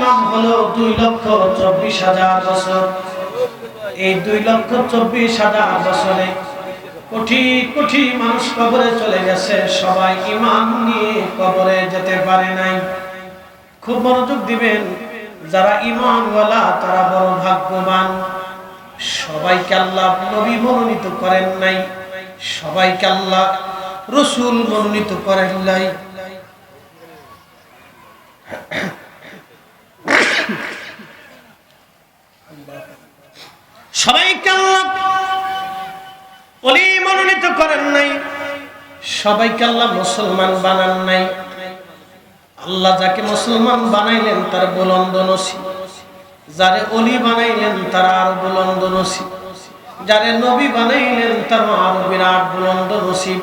ইমাম হলো 2,24,000 বছর। এই 2,24,000 বছরে কোটি কোটি মানুষ কবরে চলে গেছে, সবাই ঈমান নিয়ে কবরে যেতে পারে নাই। খুব মনোযোগ দিবেন, যারা ঈমানওয়ালা তারা বড় ভাগ্যবান। সবাইকে আল্লাহ নবী মনোনীত করেন নাই, সবাইকে আল্লাহ রাসূল মনোনীত করেন নাই। সবাইকে আল্লাহ ওলি মনোনীত করেন নাই, সবাইকে আল্লাহ মুসলমান বানান নাই। আল্লাহ যাকে মুসলমান বানাইলেন তার বুলন্দ নসিব, যারে ওলি বানাইলেন তার আর বুলন্দ নসিব, যারে নবী বানাইলেন তার আর বিরাট বুলন্দ নসিব,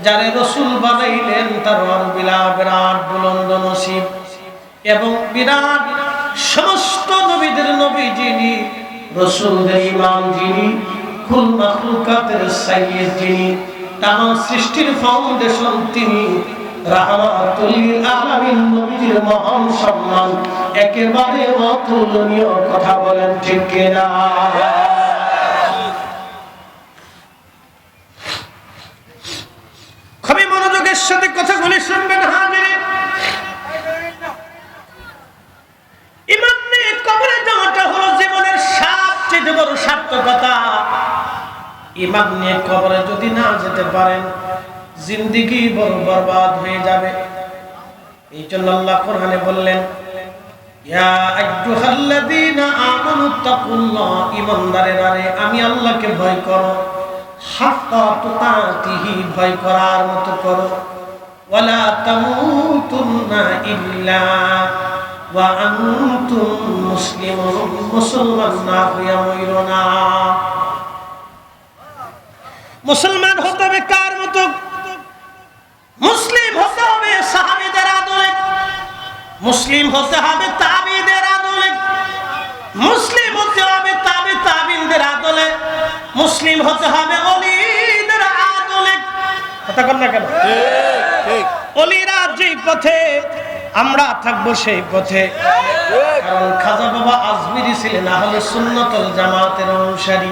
যারে রাসূল বানাইলেন তার আর বিরাট বুলন্দ নসিব। এবং বিরাট সমস্ত নবীদের নবী যিনি, রাসূলদের ইমাম যিনি, কুল মাখলুকাতের সাইয়্যিদ যিনি, তামাম সৃষ্টির ফাউন্ডেশন তিনি, রাহমাতুল লিল আলামিন নবীর মহান সম্মান একেবারে অতুলনীয়। কথা বলেন ঠিক কিনা? খুবই মনোযোগের সাথে কথাগুলি শুনবেন হাজির। ঈমান নিয়ে কবরে যাওয়াটা হলো জীবনের সবচেয়ে বড় সার্থকতা। ঈমান নিয়ে কবরে যদি না যেতে পারেন, জিন্দেগি বড় বরবাদ হয়ে যাবে। এই জন্য আল্লাহ কোরআনে বললেন, ইয়া আইয়ুহাল্লাযীনা আমানুত্তাকুল্লাহ, ঈমানদারেরা রে আমি আল্লাহকে ভয় করো, হাক্কা তুকাতিহি, ভয় করার মতো করো, ওয়ালা তামুতুন্না ইল্লা ওয়া আনতুম মুসলিমুন, মুসলমান না হইয়া মইরো না। মুসলমান হতে হবে কার মতো? মুসলিম হতে হবে সাহাবীদের আদলে, মুসলিম হতে হবে তাবিঈদের আদলে, মুসলিম হতে হবে তাবিঈদের আদলে, মুসলিম হতে হবে ওলিদের আদলে। কথা কন না কেন? ঠিক। ওলিরা যেই পথে, আমরা থাকবো সেই পথে। কারণ খাজা বাবা আজমিরি ছিলেন আহলে সুন্নাত ওয়াল জামাতের অনুসারী।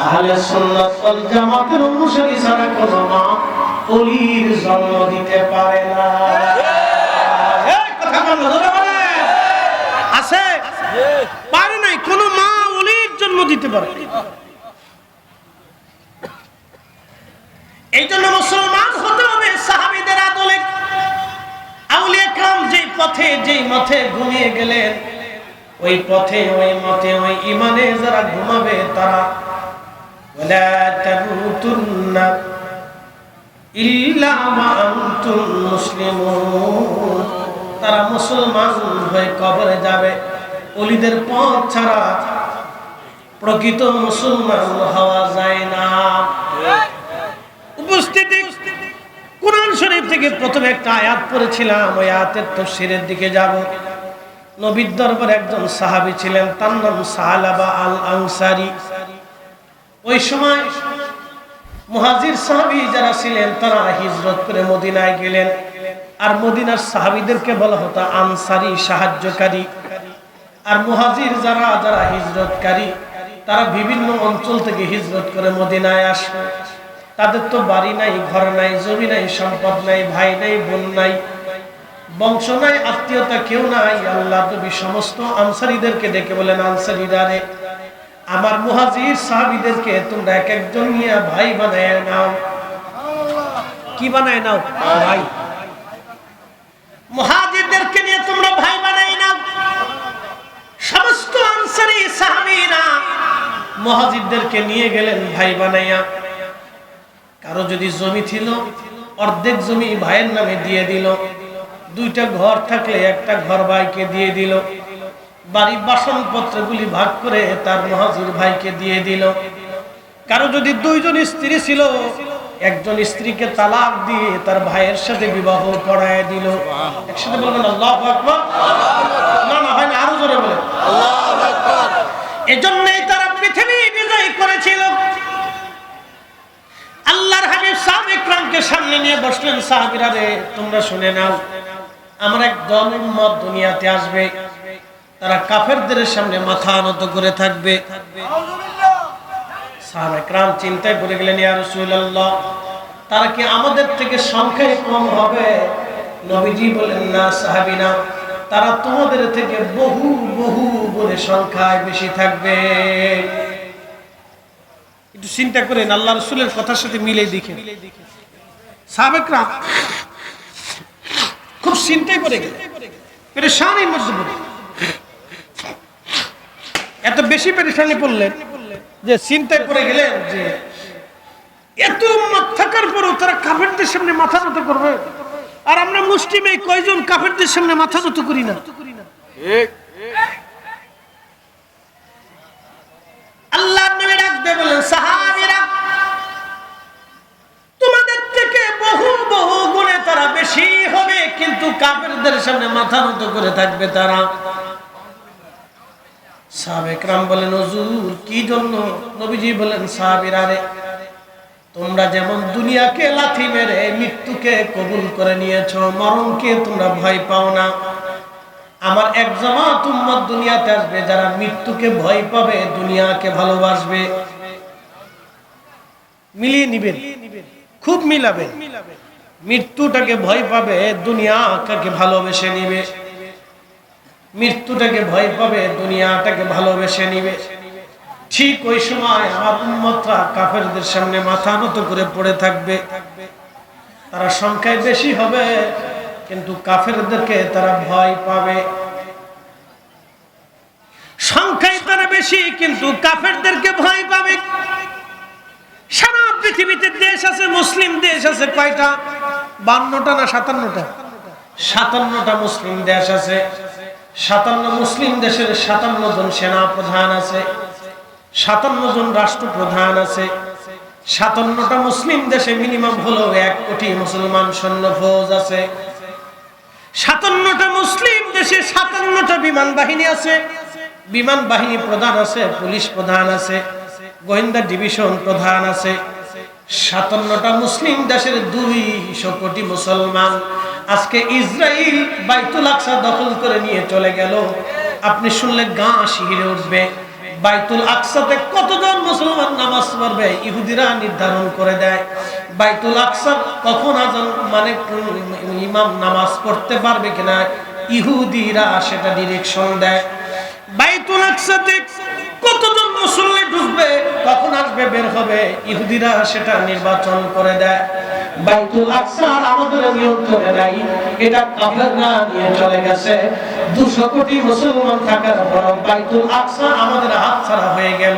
আহলে সুন্নাত ওয়াল জামাতের অনুসারী ছাড়া কোনো মা ওলির জন্ম দিতে পারে না। এই কথা বলো বলে আছে? পারে নাই, কোনো মা ওলির জন্ম দিতে পারে। এই জন্য মুসলমান হতে হবে সাহাবীদের আদলে। আউলিয়া کرام যেই মতে ঘুমিয়ে গেলেন, ওই পথে, ওই মতে, ওই ঈমানে যারা ঘুমাবে তারা ওয়ালা তামুতুন্না ইল্লা ওয়া আনতুম মুসলিমুন, তারা মুসলমান হয়ে কবরে যাবে। ওলিদের পথ ছাড়া প্রকৃত মুসলমান হওয়া যায় না। উপস্থিতি কুরআন শরীফ থেকে প্রথমে একটা আয়াত পড়েছিলাম, ওই আয়াতের তাফসীরের দিকে যাব। নবীর দরবারে একজন সাহাবী ছিলেন, তার নাম সালাবা আল আনসারী। ওই সময় মুহাজির সাহাবী যারা ছিলেন তারা হিজরত করে মদিনায় গেলেন, আর মদিনার সাহাবীদেরকে বলা হতো আনসারী, সাহায্যকারী। আর মুহাজির যারা হিজরতকারী, তারা বিভিন্ন অঞ্চল থেকে হিজরত করে মদিনায় আসে। তাদের তো বাড়ি নাই, ঘর নাই, জমি নাই, সম্পদ নাই, ভাই নাই, বোন নাই, বংশ নাই, আত্মীয়তা কেউ নাই। আল্লাহ নবী সমস্ত আনসারীদেরকে ডেকে বলেন, আনসারীরা রে, আমার মুহাজির সাহাবীদেরকে তোমরা এক একজন নিয়ে ভাই বানায় নাও। কি বানায় নাও? ভাই। মুহাজিরদেরকে নিয়ে তোমরা ভাই বানায় নাও। সমস্ত আনসারী সাহাবীরা মুহাজিরদেরকে নিয়ে গেলেন ভাই বানাইয়া। কারো যদি জমি ছিল, অর্ধেক জমি ভাইয়ের নামে দিয়ে দিল। দুইটা ঘর থাকলে একটা ঘর ভাইকে দিয়ে দিল। বাড়ির বাসনপত্রগুলি ভাগ করে তার মুহাজির ভাইকে দিয়ে দিল। কারো যদি দুইজন স্ত্রী ছিল, একজন স্ত্রীকে তালাক দিয়ে তার ভাইয়ের সাথে বিবাহ করায় দিল। একসাথে বলবেন আল্লাহু আকবার। না না হয় না, আরো জোরে বলেন আল্লাহু আকবার। এজন্যই তারা পৃথিবী বিজয় করেছিল। আল্লাহর হাবিব সাহাবায়ে কেরামকে সামনে নিয়ে বসলেন, সাহাবীরা রে তোমরা শুনে নাও, আমার এক দল উম্মত দুনিয়াতে আসবে, তারা কাফেরদের সামনে মাথা নত করে থাকবে। সাহাবায়ে কেরাম চিন্তায় পড়ে গেলেন, ইয়া রাসূলুল্লাহ, তারা কি আমাদের থেকে সংখ্যায় কম হবে? নবীজি বলেন, না সাহাবীরা, তারা তোমাদের থেকে বহু বহু গুণে সংখ্যায় বেশি থাকবে। একটু চিন্তা করেন, আল্লাহ রাসূলের কথার সাথে মিলে দেখেন। সাহাবায়ে কেরাম খুব চিন্তায় পড়ে গেলেন, পেরেশানির মধ্যে পড়ে, এত বেশি পেরেশানি পড়লেন যে চিন্তায় পড়ে গেলেন যে এত উম্মত থাকার পরও তারা কাফেরদের সামনে মাথা নত করবে, আর আমরা মুসলিম এই কয়জন কাফেরদের সামনে মাথা নত করি না। আল্লাহ নবী ডাক দিয়ে বলেন, সাহাবীরা, তোমাদের থেকে বহু বহু গুণে তারা বেশি হবে, কিন্তু কাফেরদের সামনে মাথা নত করে থাকবে তারা। সাহাবায়ে কেরাম বলেন, হুজুর কি জন্য? নবীজি বলেন, সাহাবীরা রে, তোমরা যেমন দুনিয়াকে লাথি মেরে মৃত্যুকে কবুল করে নিয়েছো, মরণকে তোমরা ভয় পাও না, আমার এক জামাত উম্মত দুনিয়াতে আসবে যারা মৃত্যুকে ভয় পাবে, দুনিয়াকে ভালোবাসবে। মিলিয়ে নিবেন, খুব মিলাবে। মৃত্যুটাকে ভয় পাবে, দুনিয়াটাকে ভালোবেসে নিবে। মৃত্যুটাকে ভয় পাবে, দুনিয়াটাকে ভালোবেসে নিবে। ঠিক ওই সময় আমার উম্মতরা কাফেরদের সামনে মাথা নত করে পড়ে থাকবে। তারা সংখ্যায় বেশি হবে, কিন্তু কাফেরদেরকে তারা ভয় পাবে। সংখ্যায় তারা বেশি, কিন্তু কাফেরদেরকে ভয় পাবে। সারা পৃথিবীতে দেশ আছে, মুসলিম দেশ আছে কয়টা? 52টা না 57টা? 57টা মুসলিম দেশ আছে। 57 মুসলিম দেশের 57 জন সেনা প্রধান আছে, 57 জন রাষ্ট্রপ্রধান আছে। 57টা মুসলিম দেশে মিনিমাম হলো 1 কোটি মুসলমান সৈন্য ফৌজ আছে। 57টা মুসলিম দেশে 57টা বিমান বাহিনী আছে, বিমান বাহিনী প্রধান আছে, পুলিশ প্রধান আছে, গোয়েন্দা ডিভিশন প্রধান আছে। 57টা মুসলিম দেশের 200 কোটি মুসলমান। আজকে ইসরাইল বাইতুল আকসা দখল করে নিয়ে চলে গেল, আপনি শুনলে গা শিহরে উঠবে। বাইতুল আকসাতে কতজন মুসলমান নামাজ পড়বে ইহুদিরা নির্ধারণ করে দেয়। বাইতুল আকসা কখন আজান মানে ইমাম নামাজ পড়তে পারবে কিনা ইহুদিরা সেটা ডিরেকশন দেয়। বাইতুল আকসাতে কতজন মুসল্লি ঢুকবে, কখন আসবে বের হবে, ইহুদিরা সেটা নির্বাচন করে দেয়। বাইতুল আকসা আমাদের নিয়ন্ত্রণে নাই, এটা কাফেররা নিয়ে চলে গেছে। 200 কোটি মুসলমান থাকার পর বাইতুল আকসা আমাদের হাতছাড়া হয়ে গেল।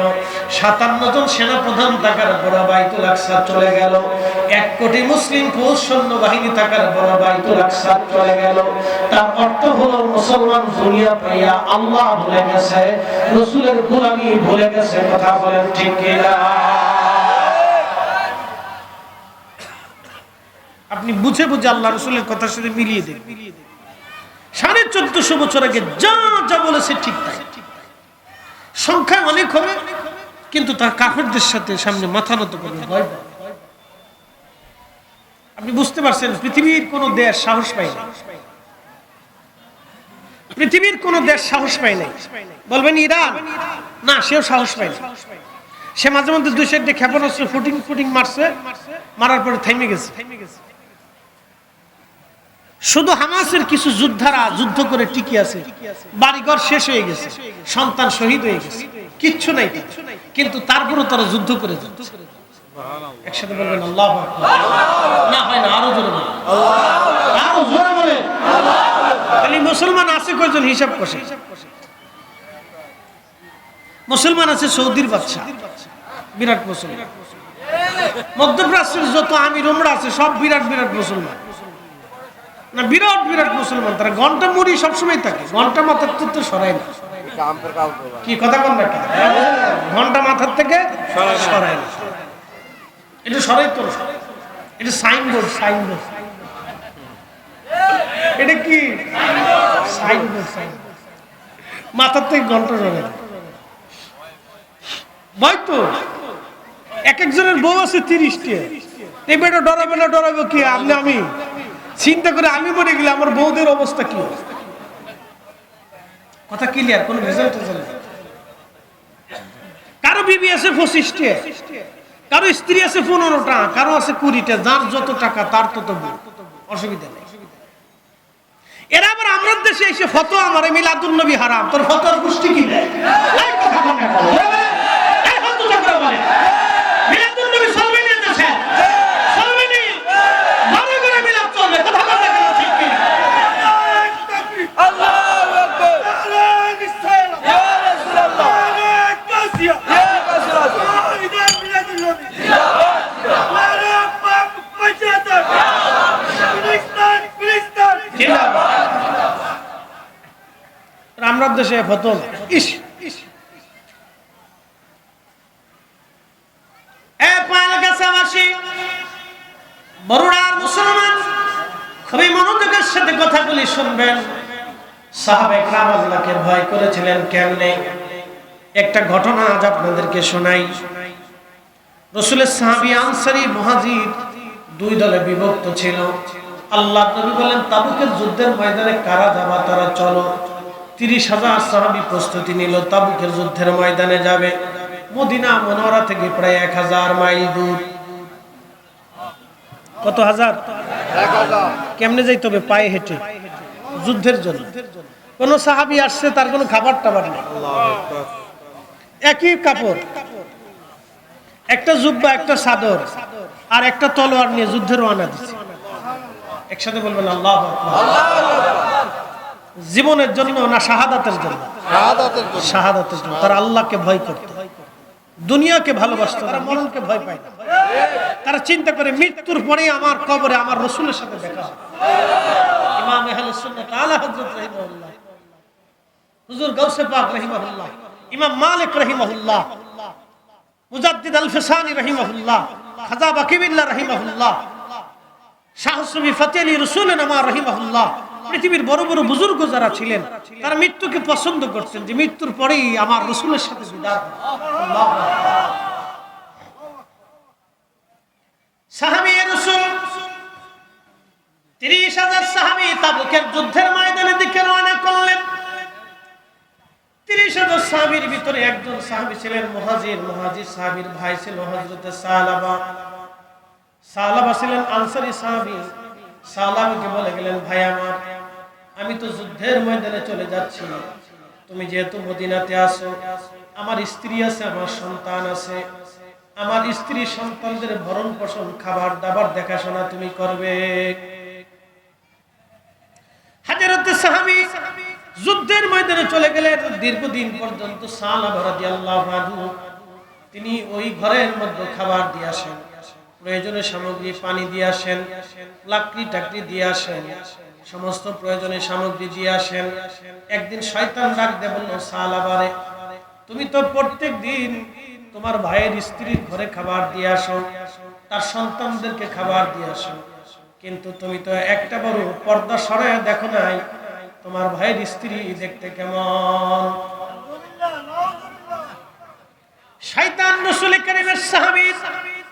57 জন সেনা প্রধান থাকার পর বাইতুল আকসা চলে গেল। 1 কোটি মুসলিম ফৌজ সৈন্য বাহিনী থাকার পর বাইতুল আকসা চলে গেল। তার অর্থ হলো মুসলমান দুনিয়া পাইয়া আল্লাহ ভুলে গেছে, রাসূলের গোলামি ভুলে গেছে। কথা বলেন ঠিক কিনা? আপনি বুঝে বুঝে আল্লাহ রাসূলের কথার সাথে মিলিয়ে দেন। 1450 বছর আগে যা যা বলেছে ঠিক তাই। সংখ্যা অনেক হবে, কিন্তু তার কাফেরদের সাথে সামনে মাথা নত করবে, ভয় পাবে। আপনি বুঝতে পারছেন, পৃথিবীর কোন দেশ সাহস পায় না। পৃথিবীর কোন দেশ সাহস পায় না। বলবেন ইরান, না, সেও সাহস পায় না। সে মাঝে মধ্যে 2-4টা ক্ষেপণাস্ত্র ফুটিং মারছে, মারার পরে থেমে গেছে। শুধু হামাসের কিছু যোদ্ধারা যুদ্ধ করে টিকে আছে, বাড়িঘর শেষ হয়ে গেছে, সন্তান শহীদ হয়ে গেছে, কিচ্ছু নাই, কিন্তু তারপরও তারা যুদ্ধ করে যাচ্ছে। একসাথে বলবেন আল্লাহু আকবার। না হয় না, আরো জোরে বলেন, আরো জোরে বলেন। তাহলে মুসলমান আছে কয়জন হিসাব করছে? মুসলমান আছে সৌদির বাদশা, বিরাট মুসলমান। মধ্যপ্রাচ্যের যত আমির ওমরা আছে সব বিরাট বিরাট মুসলমান, না বিরাট বিরাট মুসলমান। তারা ঘন্টা মুড়ি সবসময় থাকে, ঘন্টা মাথার তো সরাই না। কি কথা বল না, ঘন্টা মাথার থেকে সরাই না, এটা সরাই তো, এটা সাইনবোর্ড, সাইনবোর্ড, এটা কি সাইনবোর্ড, সাইনবোর্ড, মাথার থেকে ঘন্টা সরাই না। ভাই তো এক একজনের বউ আছে 30টা, এই বেটা ডরাবে না, ডরাবে কি? আপনি আমি চিন্তা করে আমি মরে গেলে আমার বউদের অবস্থা কি হবে? কথা ক্লিয়ার, কোন রেজাল্ট নেই। কারো বিবি আছে 25টা, কারো স্ত্রী আছে 15টা, কারো আছে 20টা, যার যত টাকা তার তত বউ, অসুবিধা নেই। এরা আবার আমরা দেশে এসে ফতোয়া আমারে মিলাদুন নবী হারাম, তোর ফতোয়ার পুষ্টি কি দেয়? এই কথা বলে এই ফতোয়া করে বলে মিলাদুন নবী চলবে না দেশে, চলবে না, ঘরে ঘরে মিলাদ চলবে। কথা বলে কেন ঠিক কি? আল্লাহু আকবার, আল্লাহু ইসলাম, ইয়া রাসূলুল্লাহ, আলাইহি কাসিয়া, ইয়া রাসূলুল্লাহ, ইদা মিলাদুন নবী, ইয়া রাসূলুল্লাহ, আলা পাক পয়সাতা, ফিলিস্তিন ফিলিস্তিন জিন্দাবাদ। আমরা দেশে ফতোয়া ইস ইস এ পালগাছাবাসী বরুড়ার মুসলমান খুবই মনোযোগের সাথে কথাগুলি শুনবেন। সাহাবে কেরাম আল্লাহকে ভয় করেছিলেন কেমনে, একটা ঘটনা আজ আপনাদেরকে শোনাই। রাসূলের সাহাবী আনসারী মুহাজির দুই দলে বিভক্ত ছিল। আল্লাহ নবী বলেন তাবুকের যুদ্ধের ময়দানে কারা যাবা তারা চলো। 30,000 সাহাবী প্রস্তুতি নিল, তাবুকের যুদ্ধের ময়দানে যাবে। মদিনা মুনাওয়ারা থেকে প্রায় 1000 মাইল দূর। কত হাজার? 1000। কেমনে যাইতে হবে? পায়ে হেঁটে, যুদ্ধের জন্য। কোন সাহাবী আসছে, তার কোনো খাবার টাবার নেই, একই কাপড়, একটা জুব্বা, একটা চাদর আর একটা তলোয়ার নিয়ে যুদ্ধের রওনা দিচ্ছে। একসাথে বলবেন আল্লাহু আকবার। জীবনের জন্য না শাহাদাতের জন্য? শাহাদাতের জন্য। তারা আল্লাহকে ভয় করত, দুনিয়াকে ভালোবাসত, তারা মরণকে ভয় পায় না। তারা চিন্তা করে মৃত্যুর পরে আমার কবরে আমার রাসূলের সাথে দেখা হবে। ইমাম আহলুস সুন্নাত আলা হযরত রাহিমাহুল্লাহ, হুজুর গাউসে পাক রাহিমাহুল্লাহ, ইমাম মালিক রাহিমাহুল্লাহ, মুজাদ্দিদ আল ফিসানি রাহিমাহুল্লাহ, খাজা বাকিবিল্লাহ রাহিমাহুল্লাহ, শাহ সুফি ফতেহ আলী রাসূলুল্লাহ রাহিমাহুল্লাহ, পৃথিবীর বড় বড় বুজুর্গ যারা ছিলেন তারা মৃত্যুকে পছন্দ করতেন যে মৃত্যুর পরেই আমার রাসূলের সাথে দিদার। আল্লাহু আকবার। সাহাবী রাসূল 30,000 সাহাবী তাবুকের যুদ্ধের ময়দানের দিকে রওনা করলেন। 30,000 সাহাবীর ভিতরে একজন সাহাবী ছিলেন মুহাজির। মুহাজির সাহাবীর ভাই ছিল হযরত সালাবা। সালাবা ছিলেন আনসারী সাহাবী। সালাবাকে বলে গেলেন, ভাই আমার, আমি তো যুদ্ধের ময়দানে চলে যাচ্ছি, তুমি যেহেতু মদিনাতে আছো, আমার স্ত্রী আছে, আমার সন্তান আছে, আমার স্ত্রী সন্তানদের ভরণ পোষণ, খাবার দাবার দেখাশোনা তুমি করবে। হযরত সাহাবী যুদ্ধের ময়দানে চলে গেলেন। দীর্ঘদিন পর্যন্ত সালাবা রাদিয়াল্লাহু আনহু তিনি ওই ঘরের মধ্যে খাবার দিয়ে আসেন, প্রয়োজনীয় সামগ্রী পানি দিয়ে আসেন, লাকড়ি টাকড়ি দিয়ে আসেন, সমস্ত প্রয়োজনীয় সামগ্রী দিয়ে আসেন। একদিন শয়তান ডাক দিয়ে বলল, সালাবারে, তুমি তো প্রত্যেক দিন তোমার ভাইয়ের স্ত্রীর ঘরে খাবার দিয়ে আসো, তার সন্তানদেরকে খাবার দিয়ে আসো, কিন্তু তুমি তো একটা বড় পর্দা সরায় দেখো নাই তোমার ভাইয়ের স্ত্রী দেখতে কেমন। শয়তান রাসূল কারীমের সাহাবীর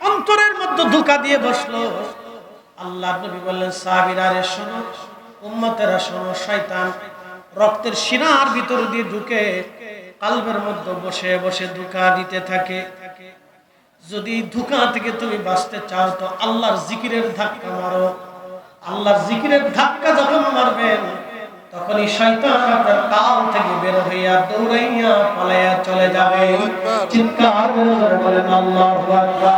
অন্তরের মধ্যে ধোঁকা দিয়ে বসলো। আল্লাহর নবী বললেন, সাহাবীরা রে শোনো, উম্মতেরা শোনো, শয়তান রক্তের শিরার ভিতর দিয়ে ঢুকে কলবের মধ্যে বসে বসে ধোঁকা দিতে থাকে। যদি ধোঁকা থেকে তুমি বাঁচতে চাও তো আল্লাহর জিকিরের ধাক্কা মারো। আল্লাহর জিকিরের ধাক্কা যখন মারবেন তখনই শয়তান আপনার কাল থেকে বের হইয়া দৌড়াইয়া পালাইয়া চলে যাবে। চিৎকার করে বলেন আল্লাহু আকবার।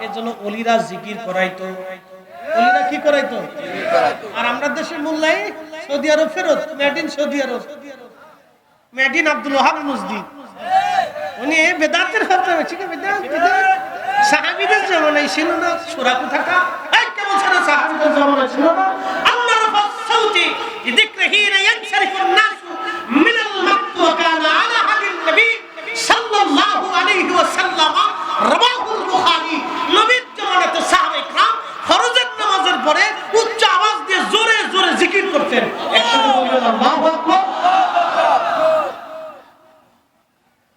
এজন্য ওলিরা জিকির করাইতো। ওলিরা কি করাইতো? আর আমরা দেশের মোল্লাই সৌদি আরব ফেরত, made in Saudi Arab, made in Abdul Wahab মুজদি। উনি বেদাতের কথা ঠিক আছে, বেদাত সাহাবীদের জামানায় ছিল না, সূরা কোথাকা এই কেমন ছিল সাহাবীদের জামানায় ছিল না। আল্লাহর ফাসাউতি যিকরিহি ইয়ানশরিফুন নাস মিনাল মাক্ত ওয়া কানা আলা হাদিন নবী সাল্লাল্লাহু আলাইহি ওয়াসাল্লাম রাওয়াহুল বুখারী। নবীর জামানাতে সাহাবায়ে کرام ফরজের নামাজের পরে উচ্চ আওয়াজ দিয়ে জোরে জোরে জিকির করতেন। একসাথে বলবেন আল্লাহু আকবার।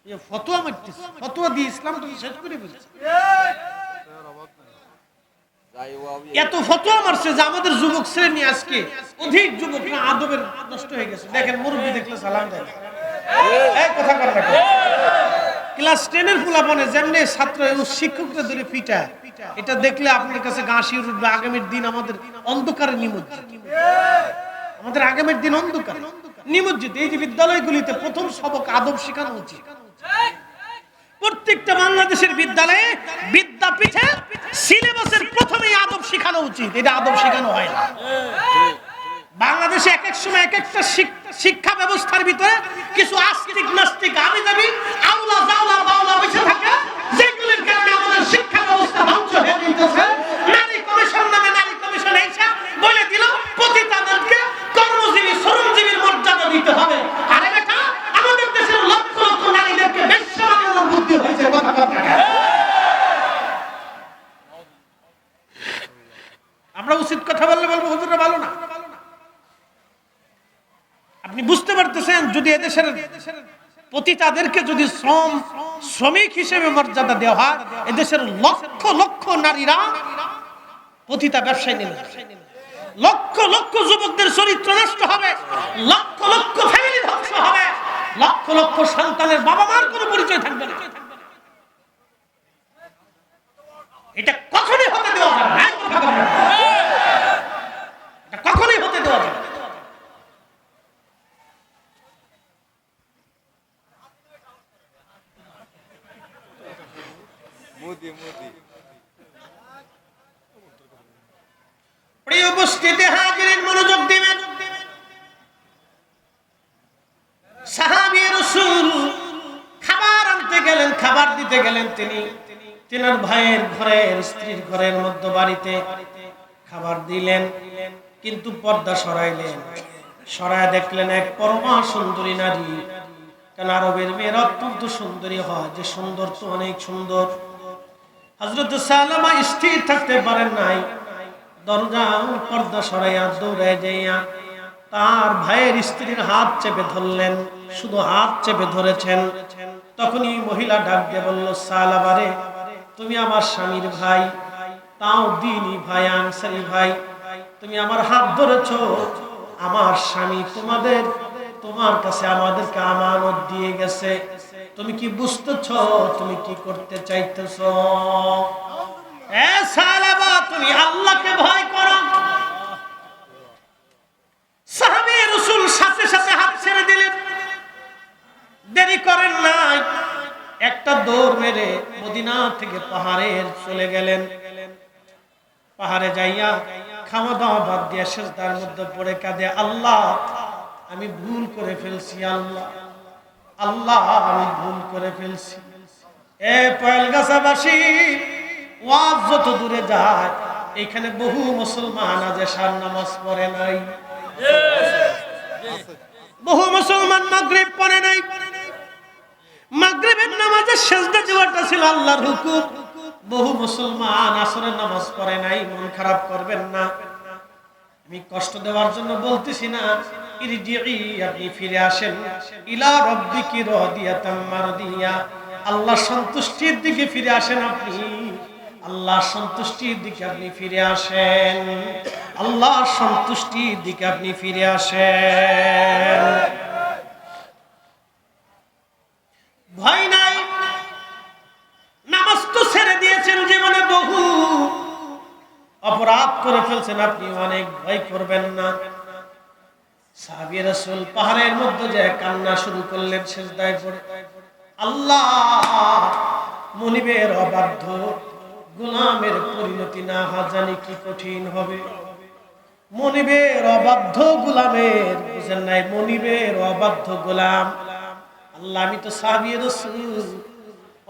ये फतवा मत फतवा दी इस्लाम तो শেষ করে বলছে। এত ফতোয়া মারছে যে আমাদের যুবক শ্রেণী আজকে অধিক যুবকরা আদবের নষ্ট হয়ে গেছে। দেখেন মুরব্বি দেখলে সালাম দেয়, এই কথা কর না। ক্লাস 10 এর ফুলাপনে যেমনি ছাত্র এবং শিক্ষকরা ধরে পিটা, এটা দেখলে আপনার কাছে গা শিউরে উঠবে। আগামীর দিন আমাদের অন্ধকারে নিমজ্জিত, আমাদের আগামীর দিন অন্ধকার নিমজ্জিত। এই যে বিদ্যালয়গুলিতে প্রথম সবক আদব শেখানো উচিত। প্রত্যেকটা বাংলাদেশের বিদ্যালয়ে বিদ্যাপীঠে সিলেবাসের প্রথমেই আদব শেখানো উচিত। এটা আদব শেখানো হয় না। বাংলাদেশে এক এক সময় এক একটা শিক্ষা ব্যবস্থার ভিতরে কিছু আস্তিক নাস্তিক আবিদাবি আউলা জাউলা বাউলা বসে থাকে, যেগুলোর কারণে আমাদের শিক্ষা ব্যবস্থা ধ্বংস হয়ে যাচ্ছে। নারী কমিশন নামে নারী কমিশন এসে বলে দিল পতিতাদেরকে কর্মজীবী শ্রমজীবীর মর্যাদা দিতে হবে। আরে বেটা, আমাদের দেশের লক্ষ লক্ষ নারীদেরকে বেশ্যা বানানোর বুদ্ধি হয়েছে। কথা কথা আমরা উচিত কথা বললে বলবো হুজুররা ভালো না। আপনি বুঝতে পারতেছেন, যদি এদেশের পতিতাদেরকে যদি শ্রমিক হিসেবে মর্যাদা দেওয়া হয়, এদেশের লক্ষ লক্ষ নারীরা পতিতা ব্যবসায় নেমে যাবে, লক্ষ লক্ষ যুবকদের চরিত্র নষ্ট হবে, লক্ষ লক্ষ ফ্যামিলি ধ্বংস হবে, লক্ষ লক্ষ সন্তানের বাবা মার কোনো পরিচয় থাকবে না। এটা কখনোই হতে দেওয়া যাবে না, এটা কখনোই হতে দেওয়া যাবে না। প্রিয় উপস্থিতি হাজিরিন, মনোযোগ দিবেন। সাহাবী রাসূল খাবার আনতে গেলেন, খাবার দিতে গেলেন। তিনি তিনার ভাইয়ের ঘরের স্ত্রীর ঘরের মধ্যে বাড়িতে খাবার দিলেন, কিন্তু পর্দা সরাইলেন। সরায় দেখলেন এক পরমা সুন্দরী নারী। কারণ আরবের মেয়েরা অত্যন্ত সুন্দরী হয়, যে সুন্দর তো অনেক সুন্দর। হযরত সালামা স্থির থাকতে পারেন নাই, দরজা পর্দা সরাইয়া দৌড়ায় যাইয়া তার ভাইয়ের স্ত্রীর হাত চেপে ধরলেন। শুধু হাত চেপে ধরেছেন, তখনই মহিলা ডাক দিয়ে বলল, সালামা রে, তুমি আমার স্বামীর ভাই, তাও দ্বীনি ভাই, আনসারী ভাই, তুমি আমার হাত ধরেছো। আমার স্বামী তোমার কাছে আমাদেরকে আমানত দিয়ে গেছে। তুমি কি বুঝতেছো তুমি কি করতে চাইতেছো? এ সালামা, তুমি আল্লাহকে ভয় করো। সাহাবী রাসূল সাথে সাথে হাত ছেড়ে দিলেন, দেরি করেন নাই। একটা দৌড় মেরে মদিনা থেকে পাহাড়ে চলে গেলেন। পাহাড়ে যাইয়া খাওয়া দাওয়া বাদ দিয়ে সিজদার মধ্যে পড়ে কাঁদে, আল্লাহ আমি ভুল করে ফেলছি, আল্লাহ আল্লাহ আমি ভুল করে ফেলছি। এ পয়েলগাছাবাসী, ওয়াজ যত দূরে যায়, এখানে বহু মুসলমান আজ এশার নামাজ পড়ে নাই, বহু মুসলমান মাগরিব পড়ে নাই। মাগরিবের নামাজে সিজদা দেওয়াটা ছিল আল্লাহর হুকুম। বহু মুসলমান আসরের নামাজ পড়ে নাই। মন খারাপ করবেন না, আমি কষ্ট দেওয়ার জন্য বলতেছি না। ইরজিই, আপনি ফিরে আসেন, ইলা রাব্বিকি রাদিয়াতাম মারদিয়া, আল্লাহর সন্তুষ্টির দিকে ফিরে আসেন। আপনি আল্লাহর সন্তুষ্টির দিকে আপনি ফিরে আসেন, আল্লাহর সন্তুষ্টির দিকে আপনি ফিরে আসেন। ভয় নাই, নামাজ তো ছেড়ে দিয়েছেন, জীবনে বহু অপরাধ করে ফেলছেন, আপনি অনেক ভয় করবেন না। সাহাবী রাসূল পাহাড়ের মধ্যে যে কান্না শুরু করলেন সিজদায় পড়ে, আল্লাহ মনিবের অবাধ্য গোলামের পরিণতি না জানি কি কঠিন হবে। মনিবের অবাধ্য গোলামের, বুঝেন নাই, মনিবের অবাধ্য গোলাম। আল্লাহ আমি তো সাহাবী রাসূল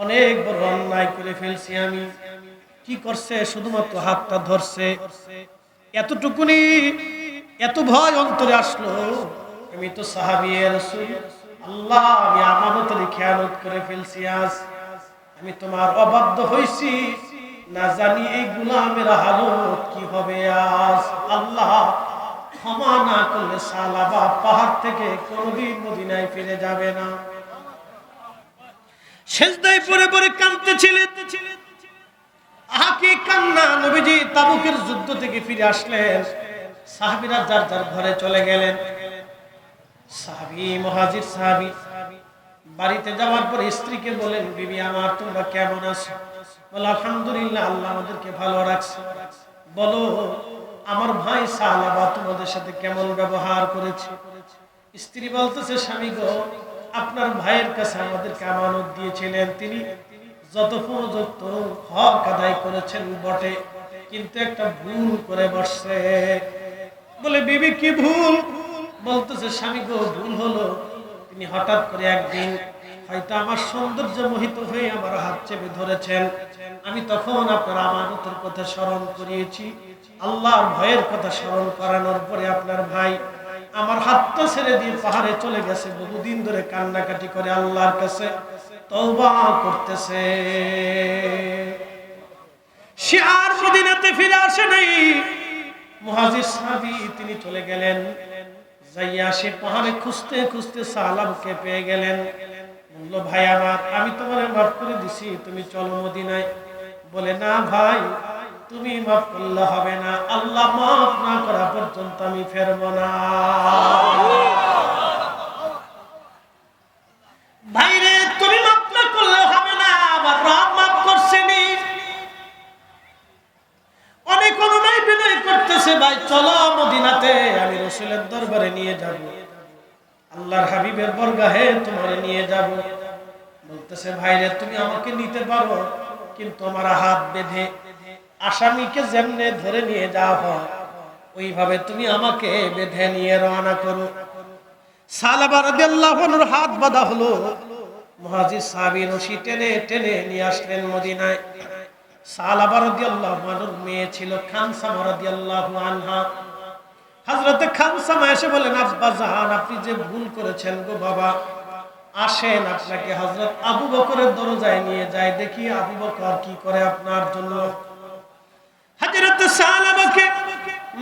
অনেক বড় অন্যায় করে ফেলছি। আমি কি করছে, শুধুমাত্র হাতটা ধরছে, এতটুকুনি এত ভয় অন্তরে আসলো। আমি তো সাহাবী রাসূল, আল্লাহ আমি আমানতের খেয়ানত করে ফেলছি। আজ আমি তোমার অবাধ্য হইছি, না জানি এই গোলামের হালত কি হবে আজ। আল্লাহ ক্ষমা না করলে সালাবা পাহাড় থেকে কোনদিন মদিনায় ফিরে যাবে না। সিজদায় পড়ে পড়ে কাঁদতেছিলেন। আহাকি কান্না। নবীজি তাবুকের যুদ্ধ থেকে ফিরে আসলেন, সাহাবীরা যার যার ঘরে চলে গেলেন। সাহাবী, মুহাজির সাহাবী বাড়িতে যাওয়ার পর স্ত্রীকে বলেন, বিবি আমার তোমরা কেমন আছো? বলে আলহামদুলিল্লাহ, আল্লাহ আমাদেরকে ভালো রাখছে। বলো আমার ভাই সালাবা তোমাদের সাথে কেমন ব্যবহার করেছে? স্ত্রী বলতেছে, স্বামী গো, আপনার ভাইয়ের কাছে আমাদেরকে আমানত দিয়েছিলেন, তিনি যথোপযুক্ত হক আদায় করেছেন বটে, কিন্তু একটা ভুল করে বসছে। বলে বিবি কি ভুল? বলতেছে, স্বামী গো ভুল হলো, তিনি হঠাৎ করে একদিন হয়তো আমার সৌন্দর্য মোহিত হয়ে আমার হাত চেপে ধরেছেন। আমি তখন আপনার আমানতের কথা স্মরণ করিয়েছি, আল্লাহর ভয়ের কথা স্মরণ করানোর পরে আপনার ভাই আমার হাতটা ছেড়ে দিয়ে পাহাড়ে চলে গেছে। বহুদিন ধরে কান্নাকাটি করে আল্লাহর কাছে তওবা করতেছে। সে আর মদিনাতে ফিরে আসে নাই। মুহাজির সাহাবী তিনি চলে গেলেন, যাইয়া সে পাহাড়ে খুঁজতে খুঁজতে সালামকে পেয়ে গেলেন। বলল, ভাই আমার, আমি তোমারে মাফ করে দিছি, তুমি চলো মদিনায়। বলে, না ভাই, তুমি মাফ করলে হবে না, আল্লাহ মাফ না করা পর্যন্ত আমি ফেরবো না। ভাইরে, তুমি মাফ না করলে হবে না, আবার রব মাফ করছেনি। অনেক অনুনয় বিনয় করতেছে, ভাই চলো মদিনাতে, আমি রাসূলের দরবারে নিয়ে যাব, আল্লাহর হাবিবের বরগাহে তোমারে নিয়ে যাব। বলতেছে, ভাইরে তুমি আমাকে নিতে পারো, কিন্তু আমার হাত বেঁধে আসামিকে যেমনে ধরে নিয়ে যাওয়া হয় ওইভাবে তুমি আমাকে বেঁধে নিয়ে রওনা করো। সালাবা রাদিয়াল্লাহু আনহুর হাত বাঁধা হলো। মুহাজির সাহাবী রশি টেনে টেনে নিয়ে আসলেন মদিনায়। সালাবা রাদিয়াল্লাহু আনহুর মেয়ে ছিল খানসামা রাদিয়াল্লাহু আনহা। হযরতে খানসামা এসে বলেন, আব্বা জান, আপনি যে ভুল করেছেন গো বাবা, আসেন আপনাকে হযরত আবু বকরের দরজায় নিয়ে যায়, দেখি আবু বকর কি করে আপনার জন্য। হযরত সালাবাকে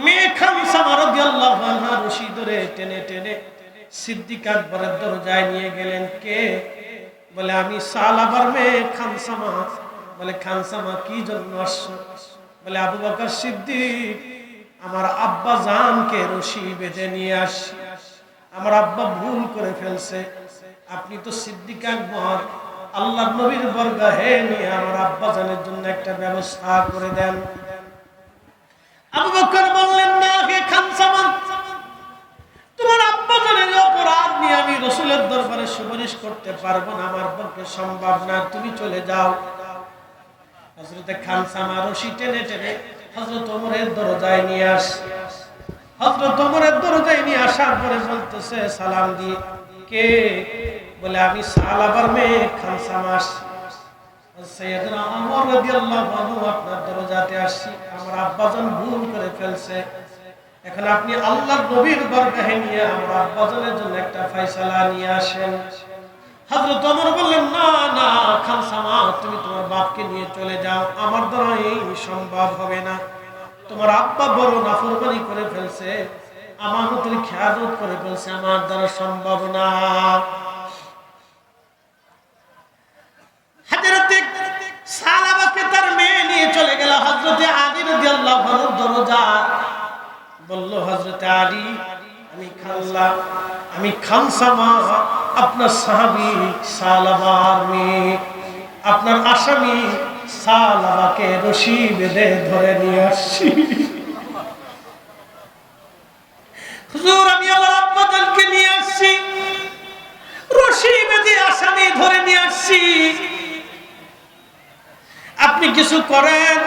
মেয়ে খানসামা রাদিয়াল্লাহু আনহা রশি ধরে টেনে টেনে সিদ্দিক আকবরের দরজায় নিয়ে গেলেন। কে? বলে, আমি সালাবার মেয়ে খানসামা। বলে, খানসামা কি জন্য আসছো? বলে, আবু বকর সিদ্দিক, আমার আব্বা জানকে রশি বেঁধে নিয়ে আসছি, আমার আব্বা ভুল করে ফেলছে, আপনি তো সিদ্দিক আকবর, আল্লাহর নবীর বরগাহে নিয়ে আমার আব্বা জানের জন্য একটা ব্যবস্থা করে দেন। আবু বকর বললেন, না হে খানসামা, তোমার আব্বা জানের অপরাধ নিয়ে আমি রাসূলের দরবারে সুপারিশ করতে পারবো না, আমার পক্ষে সম্ভব না, তুমি চলে যাও। হযরত খানসামা রশি টেনে টেনে হযরত ওমরের দরজায় নিয়ে আসে। হযরত ওমরের দরজায় নিয়ে আসার পরে বলতেছে সালাম দিয়ে, কে? বলে, আমি সালাবার মেয়ে খানসামা আসছি। সাইয়েদনা ওমর রাদিয়াল্লাহু আনহু আপনার দরজাতে আসছি, আমার আব্বাজান ভুল করে ফেলছে, এখন আপনি আল্লাহর নবীর বরগাহে নিয়ে আমার আব্বাজানের জন্য একটা ফয়সালা নিয়ে আসেন। হযরত ওমর বললেন, না না খানসামা, তুমি তোমার বাপকে নিয়ে চলে যাও, আমার দ্বারা এই সম্ভব হবে না, তোমার আব্বা বড় নাফরমানি করে ফেলছে, আমানতের খেয়ানত করে ফেলছে, আমার দ্বারা সম্ভব না। হযরত সালাবাকে তার মেয়ে নিয়ে চলে গেল হযরত আলী রাদিয়াল্লাহু আনহুর দরজা। বলল, হযরত আলী, আমি খানসামা, আপনার সাহাবী সালাবার মেয়ে, আপনার আসামি সালাবাকে রশি বেঁধে ধরে নিয়ে আসছি। হুজুর, আমি আমার আব্বাজানকে নিয়ে আসছি, রশি বেঁধে আসামি ধরে নিয়ে আসছি, আপনি কিছু করেন,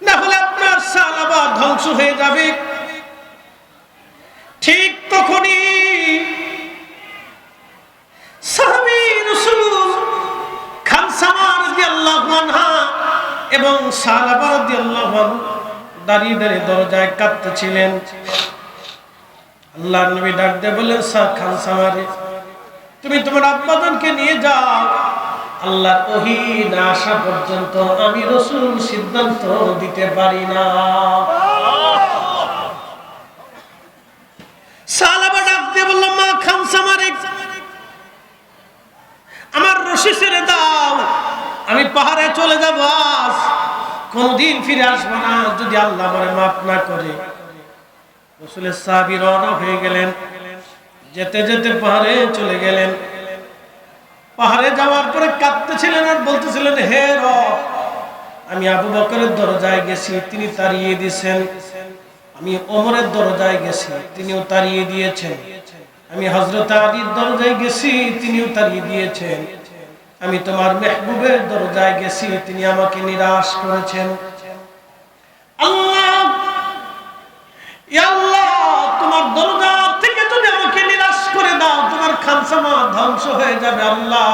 না হলে আপনার সালাবা ধ্বংস হয়ে যাবে। ঠিক তখনই সাহাবী রাসূল খানসামা রাদিয়াল্লাহু আনহা এবং সালাবা রাদিয়াল্লাহু আনহু দাঁড়িয়ে দাঁড়িয়ে দরজায় কাঁদতেছিলেন। আল্লাহর নবী ডাক দিয়ে বললেন, খানসামা রে, তুমি তোমার আব্বাজানকে নিয়ে যাও, আল্লাহর ওহী না আসা পর্যন্ত আমি রাসূল সিদ্ধান্ত দিতে পারি না। সালাবা ডাক দিয়ে বলল, মা খানসামা রে, আমার রশি ছেড়ে দাও, আমি পাহাড়ে চলে যাব, আজ কোনদিন ফিরে আসবো না যদি আল্লাহ আমারে মাফ না করে। রাসূলের সাহাবী রওনা হয়ে গেলেন, যেতে যেতে পাহাড়ে চলে গেলেন। পাহাড়ে যাওয়ার পরে কাঁদতেছিলেন আর বলতেছিলেন, হে রব, আমি আবু বকরের দরজায় গেছি, তিনি তাড়িয়ে দিয়েছেন। আমি ওমরের দরজায় গেছি, তিনিও তাড়িয়ে দিয়েছেন। আমি হযরত আলীর দরজায় গেছি, তিনিও তাড়িয়ে দিয়েছেন। আমি তোমার মেহবুবের দরজায় গেছি, তিনি আমাকে নিরাশ করেছেন। আল্লাহ, ইয়া আল্লাহ, তোমার দরজা থেকে যদি আমাকে নিরাশ করে দাও, তোমার খানসামা ধ্বংস হয়ে যাবে। আল্লাহ,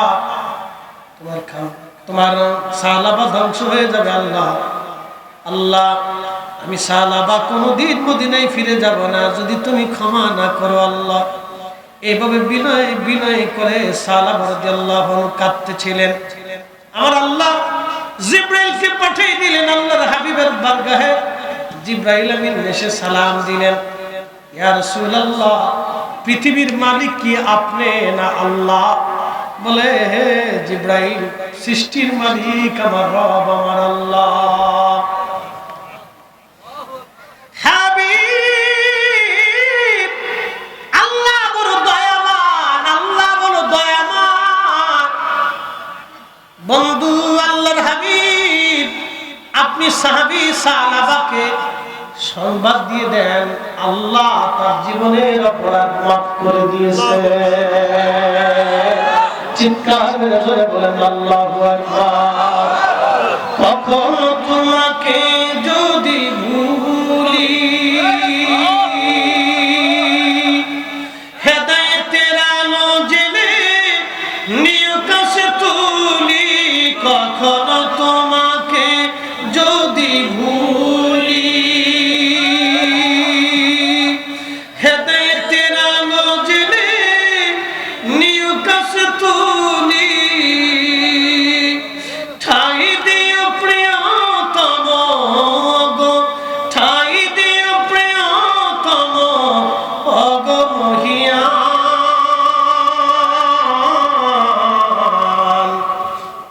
তোমার সালাবা ধ্বংস হয়ে যাবে। আল্লাহ, আল্লাহ, আমি সালাবা কোনদিন মদিনায় ফিরে যাব না যদি তুমি ক্ষমা না করো। আল্লাহ, এইভাবে বিনয় বিনয় করে সালাবা রাদিয়াল্লাহু আনহু কাঁদতেছিলেন। আমার আল্লাহ জিবরাইলকে পাঠিয়ে দিলেন আল্লাহর হাবিবের বারগাহে। জিবরাইল আমিন এসে সালাম দিলেন, ইয়া রাসূলুল্লাহ, পৃথিবীর মালিক কি আপনি না আল্লাহ? বলে, হে জিবরাইল, সৃষ্টির মালিক আমার রব, আমার আল্লাহ। হাবিব, আল্লাহ বড় দয়াবান, আল্লাহ বড় দয়াবান। বন্ধু আল্লাহর হাবিব, আপনি সাহাবী সাহাবাকে সংবাদ দিয়ে দেন, আল্লাহ তার জীবনের অপরাধ মাফ করে দিয়েছে। চিৎকার করে বলেন আল্লাহু আকবার। কখনো তোমাকে যদি ভুলি, হেদায়েতের আলো জেলে নিয়ে কাছে তুলি। কখনো তোমাকে যদি ভুলি, হেদায়েতের আলো জেলে নিয়ে কাছে তুলি। ঠাই দিও প্রিয়তম গো, ঠাই দিও প্রিয়তম গো মহিয়ান।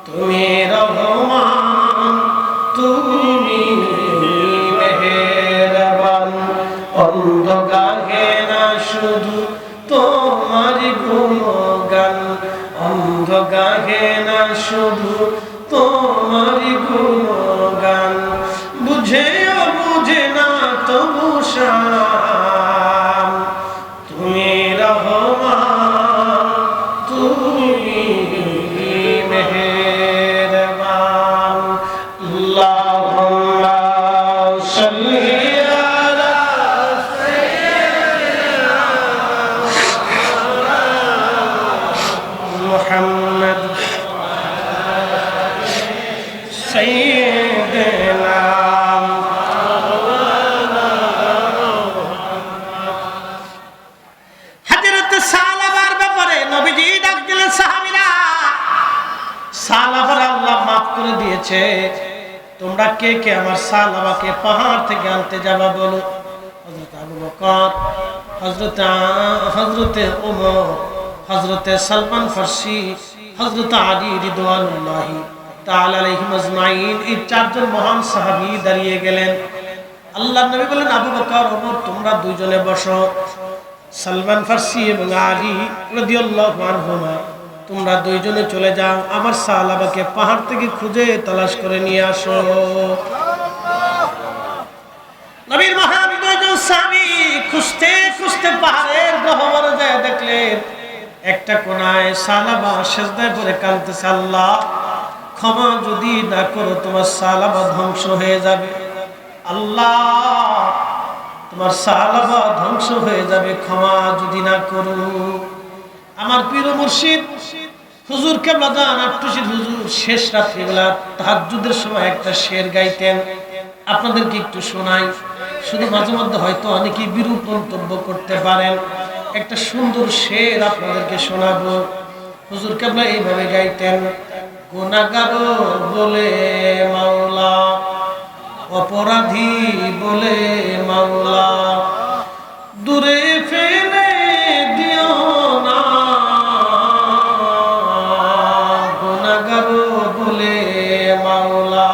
তুমি রহমান, তুমি মেহেরবান। অন্ধ গাহে না শুধু তোমার গুণগান, অন্ধ গাহে না শুধু তোমার গুণগান। বুঝেও বুঝে না তবু শান। তুমি রহমান, তুমি মেহেরবান। আল্লাহুম্মা সাল্লি আলা মুহাম্মদ সাইয়্যিদিনা। হযরত সালাবার ব্যাপারে নবীজি ডাক দিলেন, সাহাবীরা, সালাবার আল্লাহ মাফ করে দিয়েছে। তোমরা কে কে আমার সালাবাকে পাহাড় থেকে আনতে যাবা বলো। হযরত আবু বকর, হযরতে ওমর, হযরতে সালমান ফারসি, হযরত আলী রিদওয়ানুল্লাহি তাআলা আলাইহিম আজমাইন, এই চারজন মহান সাহাবী দাঁড়িয়ে গেলেন। আল্লাহর নবী বলেন, আবু বকর, ওমর, তোমরা দুইজনে বসো। সালমান ফারসি এবং আলী রাদিয়াল্লাহু আনহুমা, তোমরা দুইজনে চলে যাও, আমার সাহাবাকে পাহাড় থেকে খুঁজে তালাশ করে নিয়ে আসো। নবীর মহান দুইজন সাহাবী খুঁজতে খুঁজতে পাহাড়ের গহ্বরে যায় দেখলেন একটা কোনায় সালাবা সিজদায় পড়ে কাঁদতেছে, আল্লাহ ক্ষমা যদি না করো তোমার সালাবা ধ্বংস হয়ে যাবে। আল্লাহ, তোমার সালাবা ধ্বংস হয়ে যাবে, ক্ষমা যদি না করো। আমার পীর মুর্শিদ হুজুর কেবলা জান আট্টুশির হুজুর শেষ রাত্রিবেলা তাহাজ্জুদের সময় একটা শের গাইতেন, আপনাদেরকে একটু শোনাই। শুধু মাঝে মধ্যে হয়তো অনেকেই বিরূপ মন্তব্য করতে পারেন, একটা সুন্দর শের আপনাদেরকে শোনাবো। হুজুর কেবলা এইভাবে গাইতেন, গুনাহগার বলে মাওলা, অপরাধী বলে মাওলা, দূরে ফেলে দিও না। গুনাহগার বলে মাওলা,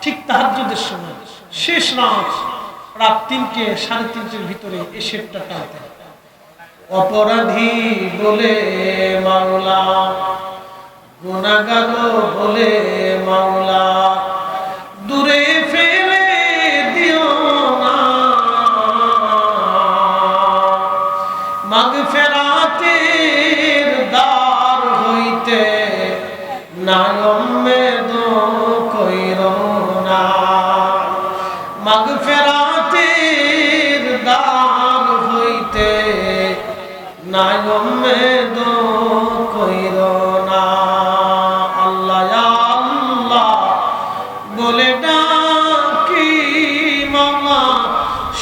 ঠিক 3টে 3:30-এর ভিতরে এই শেপটা টানতে। অপরাধী বলে মাওলা, গুনাহগার বলে মাওলা, দূরে ফেলে দিও না, মাগফিরাতের দ্বার হইতে নায়ম্মেদ কইরো না, মাগফিরাতের দ্বার হইতে নায়ম্মেদ কইরো না। আল্লাহ ইয়া আল্লাহ বলে ডাকি মাওলা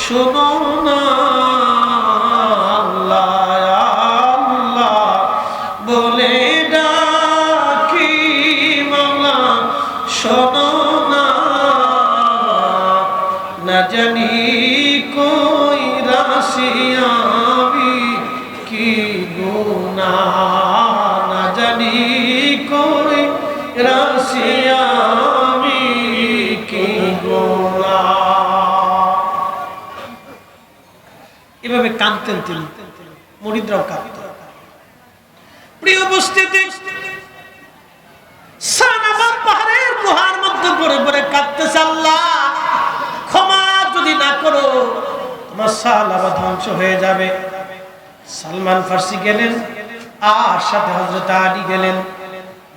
শোনো না, আল্লাহ ইয়া আল্লাহ বলে ডাকি মাওলা শোনো না, না জানি কই রাশিয়াবি কি গুনাহ, না জানি কই রাশিয়াবি কি গুনাহ। এভাবে কাঁদতেন তিনি, মুরিদরাও কাঁদতেন। প্রিয় উপস্থিতি, সানাবাদ পাহাড়ের গুহার মধ্যে পড়ে পড়ে কাঁদতেছে, আল্লাহ ক্ষমা যদি না করো তোমার সালাবা ধ্বংস হয়ে যাবে। সালমান ফার্সি গেলেন আর সাথে হযরত আলী গেলেন।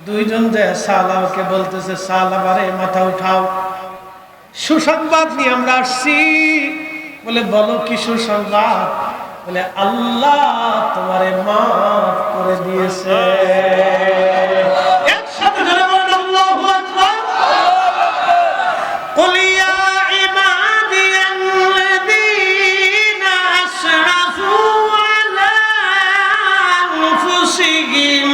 দুইজন যে সালাবাকে বলতেছে, সালাবারে মাথা উঠাও, সুসংবাদ নিয়ে আমরা আসছি। বলে বলো কি সুসংবাদ? বলে আল্লাহ তোমারে মাফ করে দিয়েছে। একসাথে জোরে বলেন আল্লাহু আকবার। কুল ইয়া ইবাদিয়াল্লাযীনা আসরাফু আলা আনফুসিহিম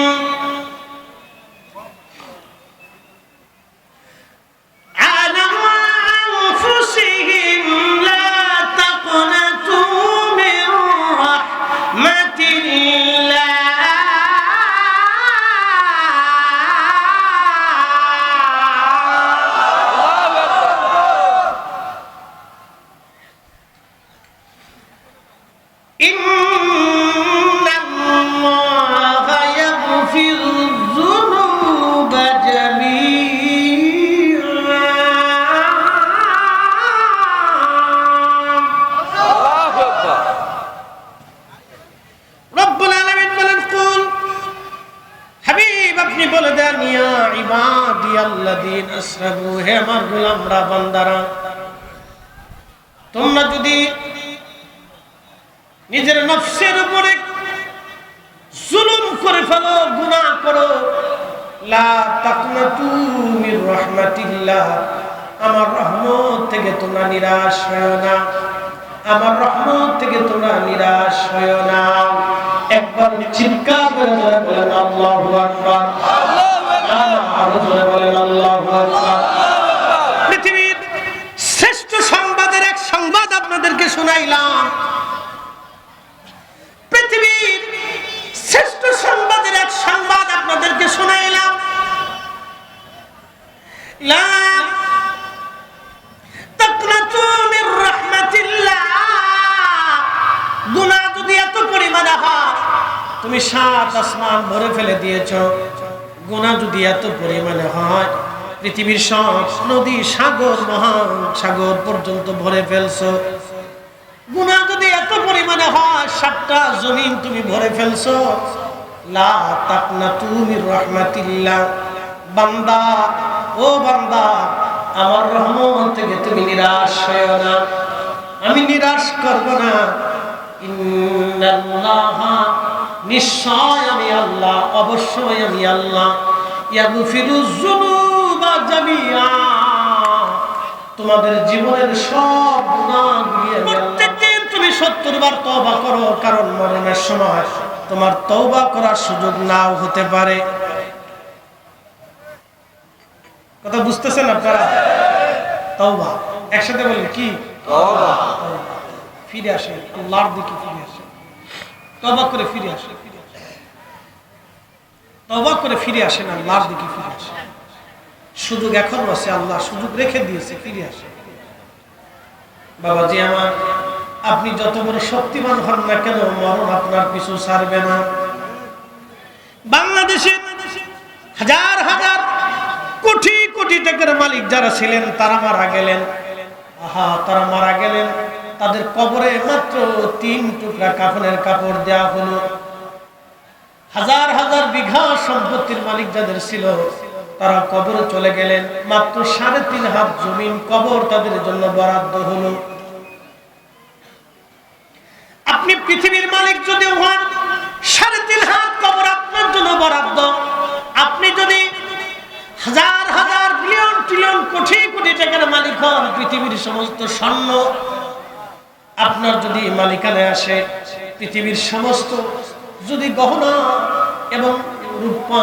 হে আমার গোলামরা, বান্দারা, তোমরা যদি নিজের নফসের উপরে জুলুম করে ফেলো, গুনাহ করো, লা তাকনাতু মির রাহমাতিল্লাহ, আমার রহমত থেকে তোমরা নিরাশ হয়ো না, আমার রহমত থেকে তোমরা নিরাশ হয়ো না। একবার চিৎকার করে বলেন আল্লাহু আকবার। পৃথিবীর শ্রেষ্ঠ সংবাদের এক সংবাদ আপনাদেরকে শোনাইলাম। পৃথিবীর শ্রেষ্ঠ সংবাদের এক সংবাদ আপনাদেরকে শোনাইলাম। লা তাকনাতু মির রাহমাতিল্লাহ, গুনাহ যদি এত পরিমাণে হয়, তুমি 7 আসমান ভরে ফেলে দিয়েছো, গুনাহ যদি এত পরিমাণে হয়, পৃথিবীর সব নদী, সাগর, মহান সাগর পর্যন্ত ভরে ফেলছো, গুনাহ যদি এত পরিমাণে হয়, 7টা জমিন তুমি ভরে ফেলছো, লা তাকনাতু মির রাহমাতিল্লাহ, বান্দা ও বান্দা, আমার রহমত থেকে তুমি নিরাশ হয়ো না, আমি নিরাশ করব না। ইন্নাল্লাহা, নিশ্চয় আমি আল্লাহ, অবশ্যই আমি আল্লাহ, ইয়াগফিরুয যুনুবা জামিআ, তোমাদের জীবনের সব গুনাহগুলো প্রত্যেকদিন তুমি 70 বার তওবা করো, কারণ মরণের সময় তোমার তওবা করার সুযোগ নাও হতে পারে। কথা বুঝতেছেন আপনারা? তওবা একসাথে বলেন কি? তওবা। ফিরে আসেন আল্লাহর দিকে, ফিরে আসেন, তওবা করে ফিরে আসেন, তওবা করে ফিরে আসেন, আল্লাহর দিকে ফিরে আসেন। সুযোগ এখনো আছে, আল্লাহ সুযোগ রেখে দিয়েছে, ফিরে আসেন। বাবাজি আমার, আপনি যত বড় শক্তিমান হন না কেন, মরণ আপনার পিছু ছাড়বে না। বাংলাদেশে হাজার হাজার কোটি কোটি টাকার মালিক যারা ছিলেন তারা মারা গেলেন। তারা মারা গেলেন, তাদের কবরে মাত্র 3 টুকরা কাফনের কাপড় দেওয়া হলো। হাজার হাজার বিঘা সম্পত্তির মালিক যাদের ছিল তারা কবরে চলে গেলেন, মাত্র 3.5 হাত জমিন কবর তাদের জন্য বরাদ্দ হলো। আপনি পৃথিবীর মালিক যদি হন, 3.5 হাত কবর আপনার জন্য বরাদ্দ। আপনি যদি হাজার হাজার বিলিয়ন ট্রিলিয়ন কোটি কোটি টাকার মালিক হন, পৃথিবীর সমস্ত স্বর্ণ আপনার যদি মালিকানায় আসে, পৃথিবীর সমস্ত যদি গহনা এবং রূপা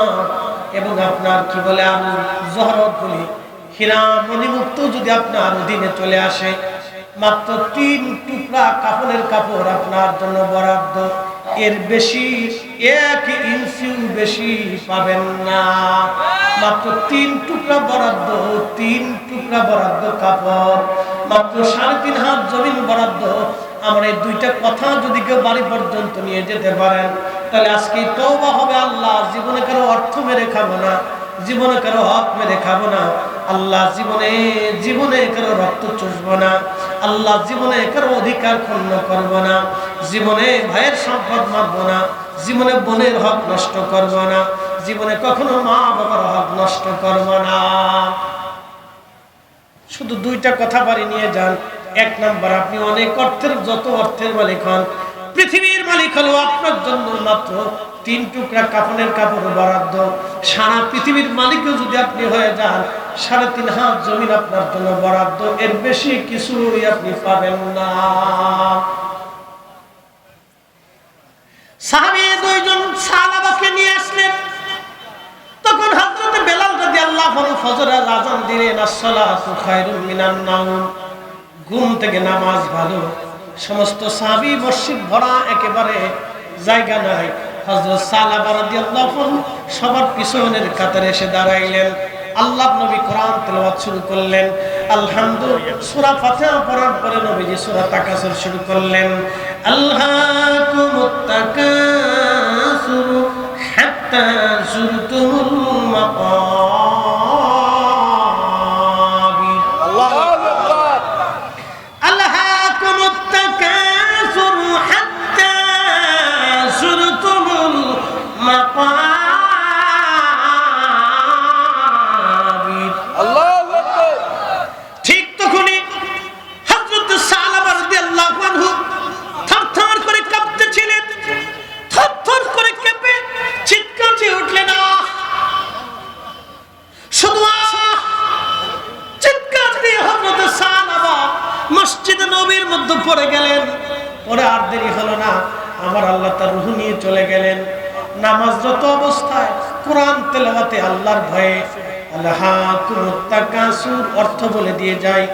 এবং আপনার কি বলে আমি জহরত বলি, হীরা মণিমুক্ত যদি আপনার অধীনে চলে আসে, মাত্র 3 টুকরা কাপড়ের কাপড় আপনার জন্য বরাদ্দ। এর বেশি 1 ইঞ্চিও বেশি পাবেন না। মাত্র 3 টুকরা বরাদ্দ, 3 টুকরা বরাদ্দ কাপড়, মাত্র 3.5 হাত জমিন বরাদ্দ। আমার এই 2টা কথা যদি কেউ বাড়ি পর্যন্ত নিয়ে যেতে পারেন, তাহলে আজকে তওবা হবে। আল্লাহ, জীবনে কারো অর্থ মেরে খাবো না, জীবনে কারো হক মেরে খাবো না। আল্লাহ, জীবনে কারো রক্ত চুষবো না। আল্লাহ, জীবনে কারো অধিকার ক্ষুণ্ণ করবো না। জীবনে ভাইয়ের সম্পদ মারবো না। জীবনে বোনের হক নষ্ট করবো না। জীবনে কখনো মা বাবার হক নষ্ট করবো না। শুধু 2টা কথা বাড়ি নিয়ে যান। 1 নাম্বার, আপনি অনেক অর্থের, যত অর্থের মালিক হন, পৃথিবীর মালিক হলো আপনার জন্য মাত্র 3 টুকরা কাফনের কাপড় বরাদ্দ। সারা পৃথিবীর মালিকও যদি আপনি হয়ে যান, 3.5 হাত জমিন আপনার জন্য বরাদ্দ। এর বেশি কিছুই আপনি পাবেন না। সাহাবী 2 জন সাহাবাকে নিয়ে আসলেন। তখন হযরত বেলাল রাদিয়াল্লাহু আনহু ফজরের আযান দিলেন, আসসালাতু খায়রুম মিনান নাওম, ঘুম থেকে নামাজ ভালো। সমস্ত সাহাবী মসজিদ ভরা, একেবারে জায়গা নাই। হযরত সালাবা রাদিয়াল্লাহু আনহু সবার পিছনের কাতারে এসে দাঁড়াইলেন। আল্লাহর নবী কোরআন তেলাওয়াত শুরু করলেন। আলহামদুলিল্লাহ সূরা ফাতিহা পড়ার পরে নবীজি সূরা তাকাসুর শুরু করলেন। আলহাকুমুত তাকাসুর হাত্তা যুরতুমুল মাকাবির। আল্লাহু আকবার। আলহাকুমুত তাকাসুর হাত্তা যুরতুমুল মাকাবির। আল্লাহু আকবার। ঠিক তখনই হযরত সালাবা রাদিয়াল্লাহু আনহু থরথর করে কাঁপতেছিলেন। থরথর করে কেঁপে চিৎকার দিয়ে উঠলেন, শুধু চিৎকার দিয়ে হযরত সালাবা মসজিদে নববীর মধ্যে পড়ে গেলেন। পরে আর দেরি হলো না, আমার আল্লাহ তার রূহ নিয়ে চলে গেলেন। নামাজরত অবস্থায় কোরআন তেলাওয়াতে আল্লাহর ভয়ে, আলহাকুমুত তাকাসুর অর্থ বলে দিয়ে যায়,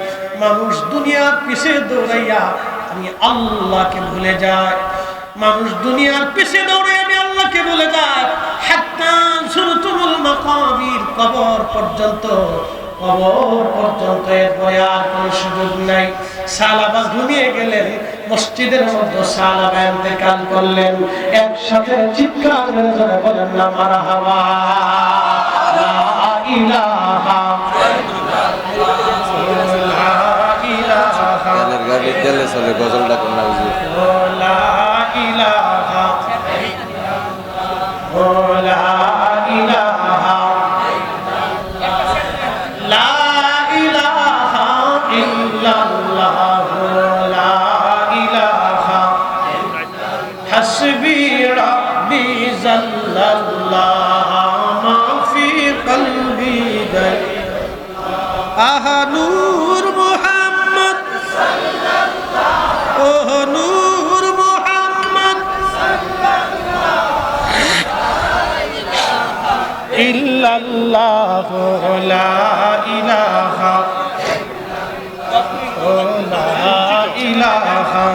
মানুষ দুনিয়ার পিছে দৌড়াইয়া আমি আল্লাহকে ভুলে যায়। মানুষ দুনিয়ার পিছে দৌড়ে আমি আল্লাহকে ভুলে যায়। হাত্তা যুরতুমুল মাকাবির, কবর পর্যন্ত, কবর পর্যন্ত। এরপরে আর কোনো সুযোগ নাই। সালাবা ঘুমিয়ে গেলেন। মসজিদের মধ্যে সালাবা ইন্তেকাল করলেন। একসাথে চিৎকার করে বলেন না মারহাবা, লা ইলাহা তেলের গাড়ি তেলে চলে, গজলটা কোন না বুঝি। লা ইলাহা লা ইলাহা লা ইলাহা ইল্লাল্লাহ লা ইলাহা হাসবি রাব্বি জাল্লাল্লাহ মা ফি কলবি দাই। আহা নূর মুহাম্মদ সাল্লাল্লাহু, ও নূর মুহাম্মদ সাল্লাল্লাহু ইল্লাল্লাহ লা ইলাহা লা ইলাহা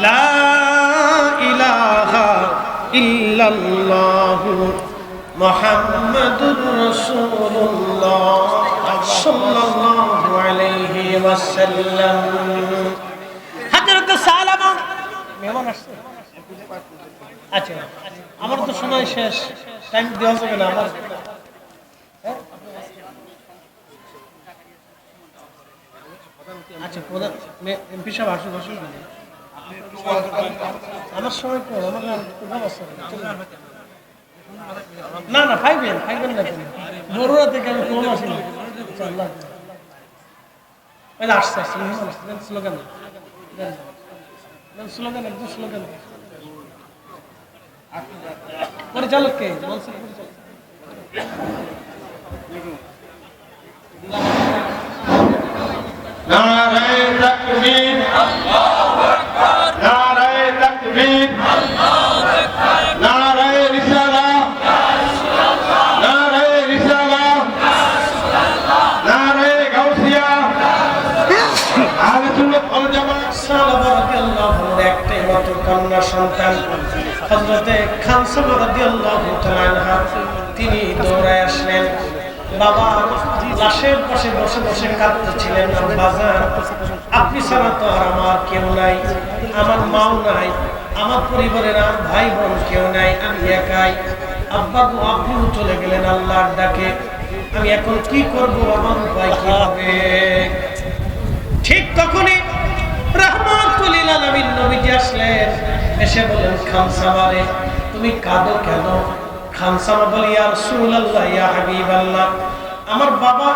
লা ইলাহা ইল্লাল্লাহ মুহাম্মাদুর রাসূলুল্লাহ সাল্লাল্লাহু আলাইহি ওয়াসাল্লাম। হযরত সালামা মেহমান আসছে। আচ্ছা, আমার তো সময় শেষ, টাইম দেওয়া যাবে না আমার। আচ্ছা, প্রধান এমপি সাহেব আসুন, আসুন। আমার সময় তো আমার না না ফাইবেন না কেন, বড়রা থেকে আমি কম আসি না। আসতে আসতে স্লোগান স্লোগান একদম স্লোগান পরিচালক কে বলছেন? নারায়ে তাকবীর, আল্লাহু আকবার, নারায়ে তাকবীর, আল্লাহু আকবার, নারায়ে রিসালাহ, ইয়া রাসূলুল্লাহ, নারায়ে রিসালাহ, ইয়া রাসূলুল্লাহ, নারায়ে গাউসিয়া, ইয়া রাসূলুল্লাহ। আহলে সুন্নাত ওয়াল জামাত সাহাবা রাদিয়াল্লাহু আনহু একটাই মাত্র কন্যা সন্তান হযরতে খানসামা রাদিয়াল্লাহু তাআলা আনহা, তিনি দৌড়ায় আসলেন। বাবা লাশের পাশে বসে বসে কাঁদতেছিলেন। বাজার, আপনি ছাড়া তো আর আমার কেউ নাই, আমার মাও নাই, আমার পরিবারের আর ভাই বোন কেউ নাই, আমি একাই। আব্বা গো, আপনিও চলে গেলেন আল্লাহর ডাকে, আমি এখন কি করব, আমার উপায় কি হবে? ঠিক তখনই রাহমাতুল লিল আলামিন নবীজি আসলেন, এসে বলেন, খানসামা রে, তুমি কাঁদো কেন? খানসামা বলে, ইয়া রাসূলুল্লাহ, ইয়া হাবিবাল্লাহ, আমার বাবা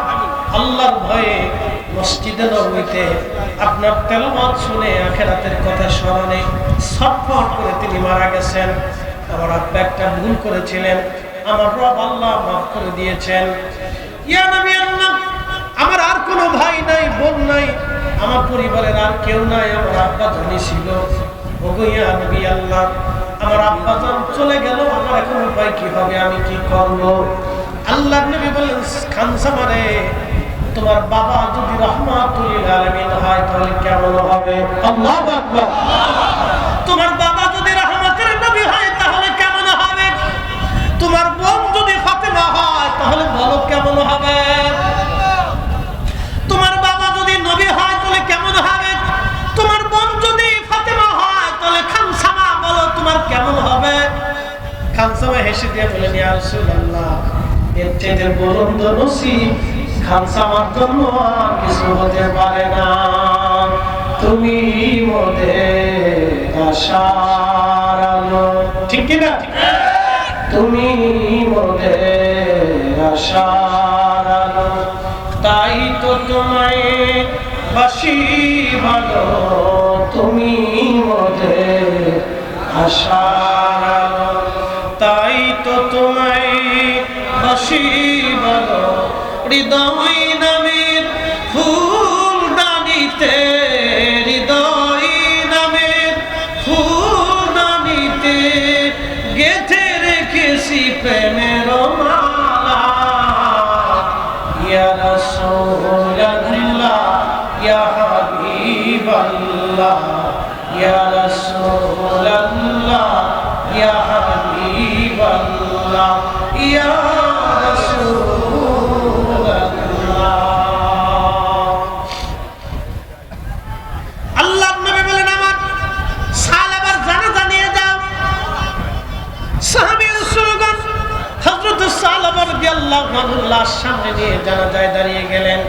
আল্লাহর ভয়ে মসজিদে নববীতে আপনার তেলাওয়াত শুনে আখিরাতের কথা স্মরণে ছটফট করে তিনি মারা গেছেন। আমার আব্বা একটা ভুল করেছিলেন, আমার রব আল্লাহ মাফ করে দিয়েছেন। ইয়া নবী আল্লাহ, আমার আর কোনো ভাই নাই, বোন নাই, আমার পরিবারের আর কেউ নাই, আমার আব্বা ধনী ছিল। ওগো ইয়া নবী আল্লাহ, আমার আব্বা যখন চলে গেল, আমার এখন উপায় কি হবে, আমি কি করব? আল্লাহর নবী বললেন, খানসামা রে, তোমার বাবা যদি রাহমাতুল লিল আলামিন হয় তাহলে কেমন হবে? আল্লাহু আকবার। তোমার বাবা যদি রাহমাতের নবী হয় তাহলে কেমন হবে? তোমার বোন যদি ফাতেমা হয় তাহলে বলো কেমন হবে? তোমার বাবা যদি নবী হয় তাহলে কেমন হবে? তোমার বোন যদি ফাতেমা হয় তাহলে খানসামা বলো তোমার কেমন হবে? খানসামা হেসে দিয়ে বলেন, ইয়া রাসূলুল্লাহ, এর চেয়ে বুলন্দ নসিব খানসামার জন্য আর কিছু হতে পারে না। তুমি মোদের আশার আলো, ঠিক কি না? তুমি মোদের আশার আলো, তাই তো তোমায় বাসি ভালো, তুমি মোদের আশার আলো, তাই তো তোমায় বাসি ভালো। হৃদয় নামের ফুল দানিতে, হৃদয় নামের ফুল দানিতে গেঁথে রেখেছি প্রেমের মালা। ইয়া রাসূলুল্লাহ, ইয়া হাবিবাল্লাহ, ইয়া রাসূলুল্লাহ, ইয়া হাবিবাল্লাহ, ইয়া সামনে নিয়ে জানাজায় দাঁড়িয়ে গেলেন।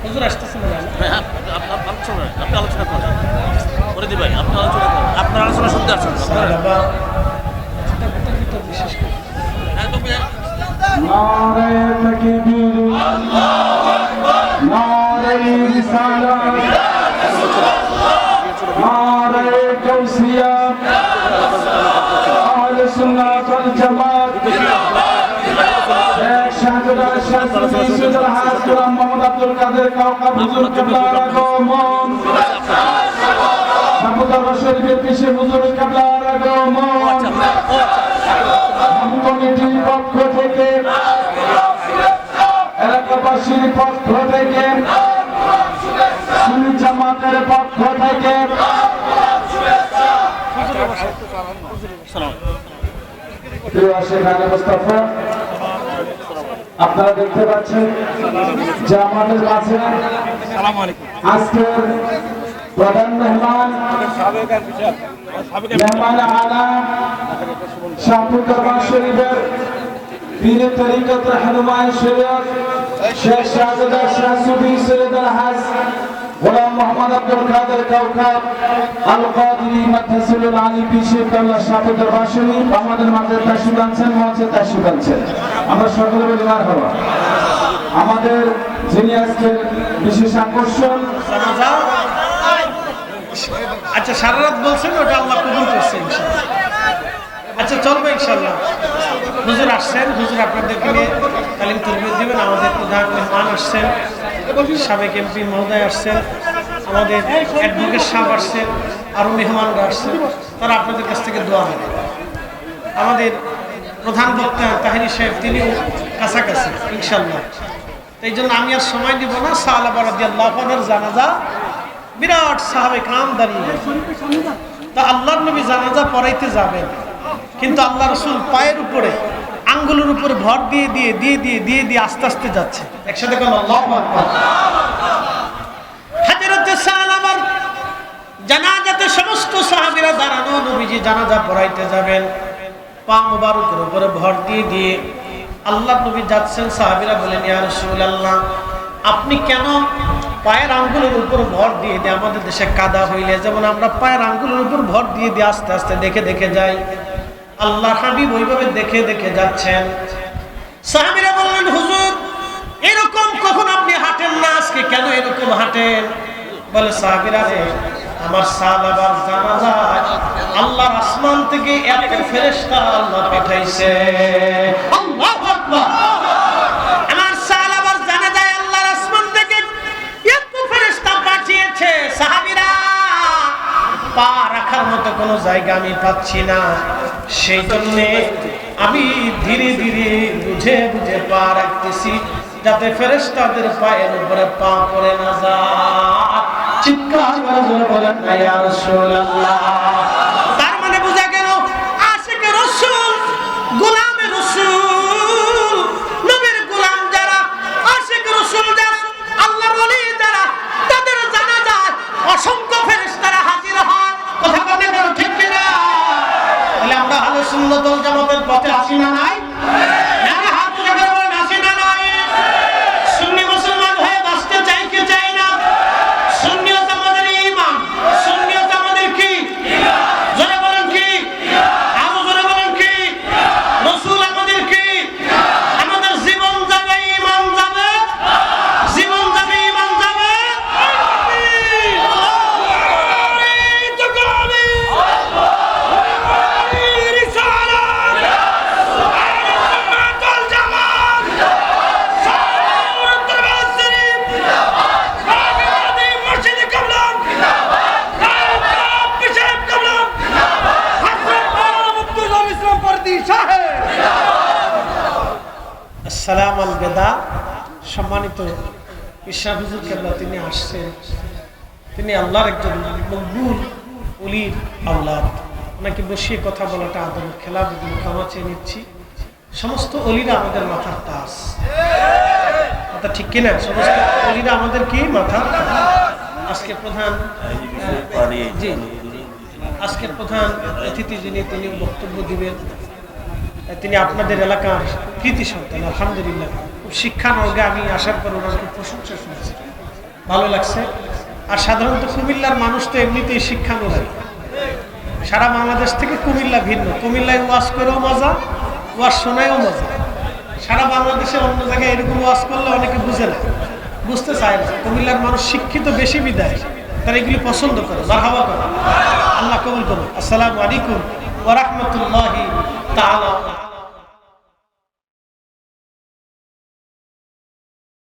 হুজুর আসতেছেন না? আপনি আলোচনা করেন, আপনার আলোচনা শুনতে আসছেন। বিশেষ করে নারায়ে তাকবীর, আল্লাহু আকবার, নারায়ে রিসালাহ, ইয়া রাসূলুল্লাহ, নারায়ে গাউসিয়া, আহলে সুন্নাত ওয়াল জামাত, মোহাম্মদ আব্দুল কাদের কাওকাব হুজুর কিবলার আগমন, সাপুতারা শরীফের পেশে হুজুর কিবলার আগমন, কমিটির পক্ষ থেকে, এলাকাবাসীর পক্ষ থেকে, সুন্নি জামাতের পক্ষ থেকে প্রিয় শেখ আলী মুস্তাফা আপনারা দেখতে পাচ্ছেন যে আমাদের কাছে আজকের প্রধান মেহমান মেহমান আলা শাহপুর দরবার শরীফের পীর তরিকত रहनुमाए शरीयत शेख शाहजादा शाह सूफी सैयद अलहाज গোলাম মোহাম্মদ আব্দুল কাদের কাউকাব আল কাদিরি মাদ্রাসুল আলী পিশে কাল্লা শাহপুর দরবার শরীফ আমাদের মাঝে তাশরিফ আনছেন মঞ্চে তাশরিফ আনছেন আমরা সকলে বলি মারহাবা। আমাদের যিনি আজকে বিশেষ আকর্ষণ জানাজা আচ্ছা সারা রাত বলছেন ওটা আল্লাহ কবুল করছে ইনশাআল্লাহ। আচ্ছা চলবে ইনশাআল্লাহ। হুজুর আসছেন, হুজুর আপনাদেরকে নিয়ে তালিম তরবিয়ত দিবেন। আমাদের প্রধান মেহমান আসছেন, সাবেক এমপি মহোদয় আসছেন, আমাদের অ্যাডভোকেট সাহেব আসছেন, আরও মেহমানরা আসছেন, তারা আপনাদের কাছ থেকে দোয়া নেবেন। আমাদের প্রধান বক্তা তাহিরি সাহেব তিনিও কাছাকাছি ইনশাআল্লাহ। এই জন্য আমি আর সময় দিব না। সাহাবা রাদিয়াল্লাহু আনহুর জানাজা বিরাট সাহাবে কাম দাঁড়িয়ে, তা আল্লাহর নবী জানাজা পড়াইতে যাবেন, কিন্তু আল্লাহ রসুল পায়ের উপরে আঙ্গুলের উপরে ভর দিয়ে দিয়ে দিয়ে দিয়ে দিয়ে দিয়ে আস্তে আস্তে যাচ্ছে। একসাথে কোন আল্লাহু আকবার। হযরত সাহাবার জানাজাতে সমস্ত সাহাবীরা দাঁড়ানো, নবীজি জানাজা পড়াইতে যাবেন, পা মুবারকের উপরে ভর দিয়ে দিয়ে আল্লাহর নবী যাচ্ছেন। সাহাবীরা বলেন, ইয়া রাসূলুল্লাহ, আপনি কেন পায়ের আঙ্গুলের উপর ভর দিয়ে দিয়ে, আমাদের দেশে কাদা হইলে যেমন আমরা পায়ের আঙ্গুলের উপর ভর দিয়ে দিয়ে আস্তে আস্তে দেখে দেখে যাই, আল্লাহ হাবিব ওইভাবে দেখে দেখে যাচ্ছেন। সাহাবীরা বললেন, হুজুর এরকম কখন আপনি হাঁটেন না, আজকে কেন এরকম হাঁটেন? বলে, সাহাবীরা রে, আমার সাহাবার জানাজা আল্লাহর আসমান থেকে এত ফেরেশতা আল্লাহ পাঠাইছে। আল্লাহু আকবার। আমার সাহাবার জানাজায় আল্লাহর আসমান থেকে এত ফেরেশতা পাঠিয়েছে, সাহাবীরা পা রাখার মতো কোনো জায়গা আমি পাচ্ছি না, সেই জন্যে আমি ধীরে ধীরে বুঝে বুঝে পা রাখতেছি, যাতে ফেরেশতাদের পায়ের উপরে পা পড়ে না যায়। চিৎকার করে জোরে বলেন, ইয়া রাসূলুল্লাহ। তার মানে বোঝা গেল আশিকে রাসূল, গোলামে রাসূল, নবীর গোলাম যারা, আশিকে রাসূল যারা, আল্লাহর ওলি যারা, তাদের জানাজায় অসংখ্য ফেরেশতারা হাজির হয়। কথা বলতে কেন ঠিক কিনা? তাহলে আমরা আহলে সুন্নাত ওয়াল জামাতের পথে আসি না নাই? না, হাত তুলে বলেন আসি না নাই? সুন্নি মুসলমান হয়ে বাঁচতে চাই কি চাই না? সুন্নিয়ত আমাদের ঈমান, সুন্নিয়ত আমাদের কি? জোরে বলেন কি? আরো জোরে বলেন কি? রাসূল আমাদের কি? আমাদের জীবন যাবে, ঈমান যাবে, জীবন যাবে, ঈমান যাবে। সালাম আল বেদা। সম্মানিত ইশা হুজুর কেবলা তিনি আসছেন, তিনি আল্লাহর একজন মকবুল ওলির আওলাদ। ওনাকে বসিয়ে কথা বলাটা আদরের খেলা, বুঝি ক্ষমা চেয়ে নিচ্ছি। সমস্ত অলিরা আমাদের মাথার তাজ, কথা ঠিক কিনা? সমস্ত অলিরা আমাদের কি মাথার তাজ। আজকে প্রধান জি আজকের প্রধান অতিথি যিনি, তিনি বক্তব্য দিবেন। তিনি আপনাদের এলাকার কৃতি সন্তান, আলহামদুলিল্লাহ। খুব শিক্ষানর্গে আমি আসার পর ওনার খুব প্রশংসা শুনেছি, ভালো লাগছে। আর সাধারণত কুমিল্লার মানুষ তো এমনিতেই শিক্ষানুরাগী, সারা বাংলাদেশ থেকে কুমিল্লা ভিন্ন। কুমিল্লায় ওয়াজ করেও মজা, ওয়াজ শোনায়ও মজা। সারা বাংলাদেশের অন্য জায়গায় এরকম ওয়াজ করলে অনেকে বুঝে না, বুঝতে চায় না। কুমিল্লার মানুষ শিক্ষিত বেশি বিদায়, তারা এগুলি পছন্দ করে, মারহাবা করে। আল্লাহ কবুল করুন। আসসালামু আলাইকুম ওয়া রাহমাতুল্লাহ।